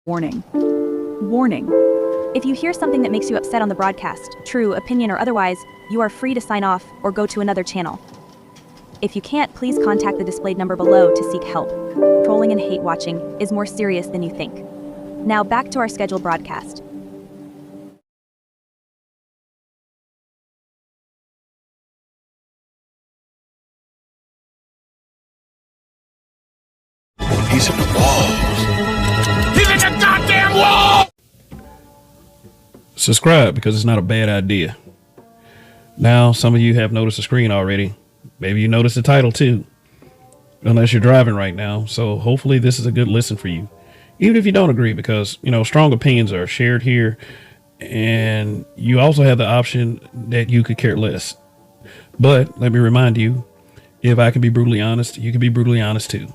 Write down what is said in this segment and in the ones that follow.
Warning. Warning. If you hear something that makes you upset on the broadcast, true, opinion, or otherwise, you are free to sign off or go to another channel. If you can't, please contact the displayed number below to seek help. Trolling and hate watching is more serious than you think. Now back to our scheduled broadcast. He's in the walls. He's in the goddamn wall! Subscribe because it's not a bad idea. Now, some of you have noticed the screen already. Maybe you noticed the title too. Unless you're driving right now. So hopefully this is a good listen for you. Even if you don't agree, because, strong opinions are shared here. And you also have the option that you could care less. But let me remind you, if I can be brutally honest, you can be brutally honest too.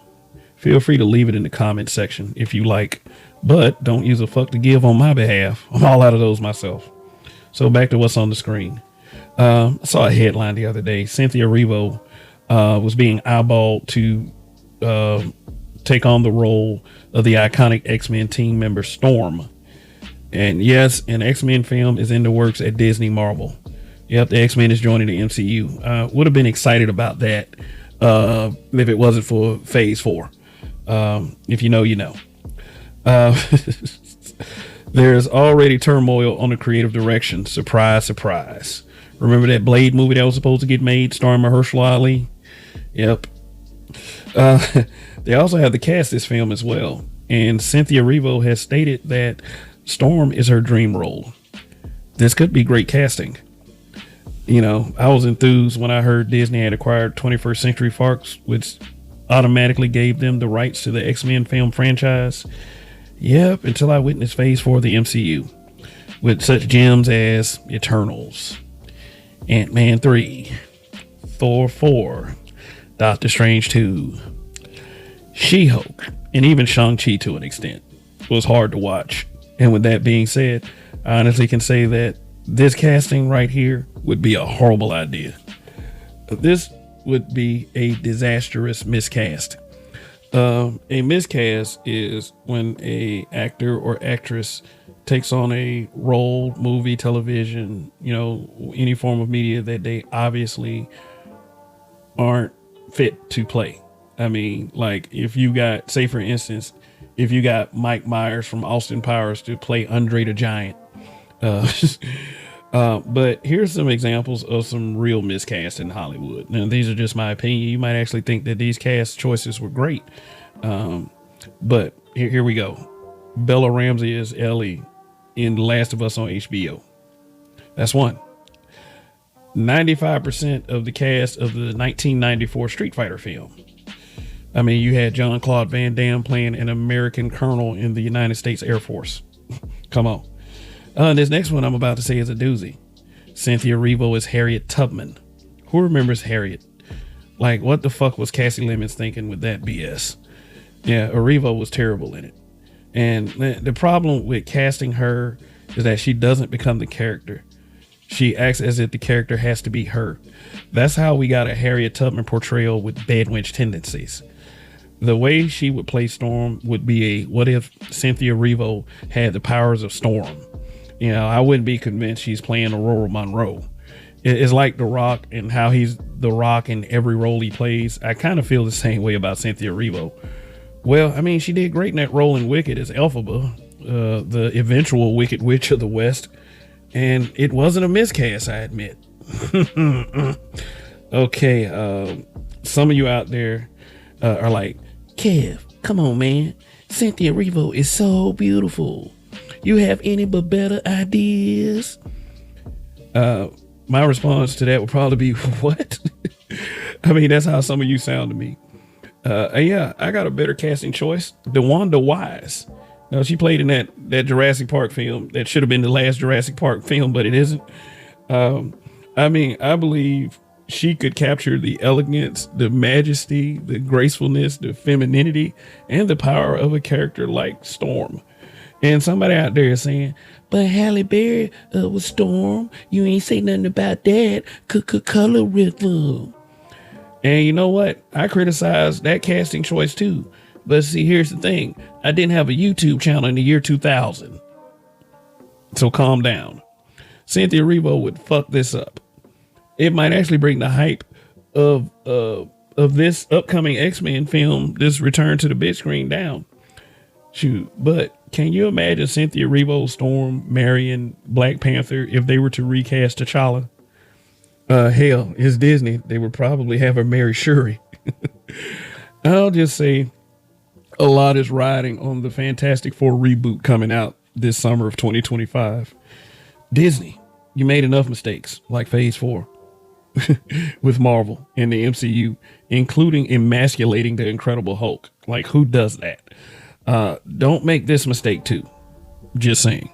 Feel free to leave it in the comment section if you like, but don't use a fuck to give on my behalf. I'm all out of those myself. So back to what's on the screen. I saw a headline the other day. Cynthia Erivo was being eyeballed to take on the role of the iconic X-Men team member Storm. And yes, an X-Men film is in the works at Disney Marvel. Yep, the X-Men is joining the MCU. Would have been excited about that if it wasn't for Phase 4. If you know, you know. There's already turmoil on the creative direction. Surprise, surprise. Remember that Blade movie that was supposed to get made starring Mahershala Ali? Yep. They also have the cast this film as well. And Cynthia Erivo has stated that Storm is her dream role. This could be great casting. I was enthused when I heard Disney had acquired 21st Century Fox, which automatically gave them the rights to the X-Men film franchise. Yep, until I witnessed Phase 4 of the MCU with such gems as Eternals, Ant-Man 3, Thor 4, Doctor Strange 2, She-Hulk, and even Shang-Chi to an extent. It was hard to watch. And with that being said, I honestly can say that this casting right here would be a horrible idea. This would be a disastrous miscast. A miscast is when a actor or actress takes on a role, movie, television, any form of media that they obviously aren't fit to play. I mean, like if you got, say for instance, if you got Mike Myers from Austin Powers to play Andre the Giant. But here's some examples of some real miscast in Hollywood. Now, these are just my opinion. You might actually think that these cast choices were great. But here we go. Bella Ramsey is Ellie in The Last of Us on HBO. That's one. 95% of the cast of the 1994 Street Fighter film. I mean, you had Jean-Claude Van Damme playing an American colonel in the United States Air Force. Come on. This next one I'm about to say is a doozy. Cynthia Erivo is Harriet Tubman. Who remembers Harriet? Like, what the fuck was Cassie Lemons thinking with that BS? Yeah, Erivo was terrible in it. And the problem with casting her is that she doesn't become the character. She acts as if the character has to be her. That's how we got a Harriet Tubman portrayal with bedwench tendencies. The way she would play Storm would be what if Cynthia Erivo had the powers of Storm? I wouldn't be convinced she's playing Aurora Monroe. It's like The Rock and how he's The Rock in every role he plays. I kind of feel the same way about Cynthia Erivo. Well, I mean, she did great in that role in Wicked as Elphaba, the eventual Wicked Witch of the West. And it wasn't a miscast, I admit. Okay, some of you out there are like, Kev, come on, man. Cynthia Erivo is so beautiful. You have any but better ideas? My response to that would probably be, what? I mean, that's how some of you sound to me. Yeah, I got a better casting choice. DeWanda Wise. Now, she played in that Jurassic Park film. That should have been the last Jurassic Park film, but it isn't. I mean, I believe she could capture the elegance, the majesty, the gracefulness, the femininity, and the power of a character like Storm. And somebody out there is saying, but Halle Berry was Storm. You ain't say nothing about that. Color River. And you know what? I criticize that casting choice too. But see, here's the thing. I didn't have a YouTube channel in the year 2000. So calm down. Cynthia Erivo would fuck this up. It might actually bring the hype of this upcoming X-Men film, this Return to the Big Screen, down. Shoot, but can you imagine Cynthia Erivo, Storm, marrying Black Panther if they were to recast T'Challa? Hell, it's Disney. They would probably have her marry Shuri. I'll just say a lot is riding on the Fantastic Four reboot coming out this summer of 2025. Disney, you made enough mistakes like Phase 4 with Marvel and the MCU, including emasculating the Incredible Hulk. Like, who does that? Don't make this mistake too. Just saying.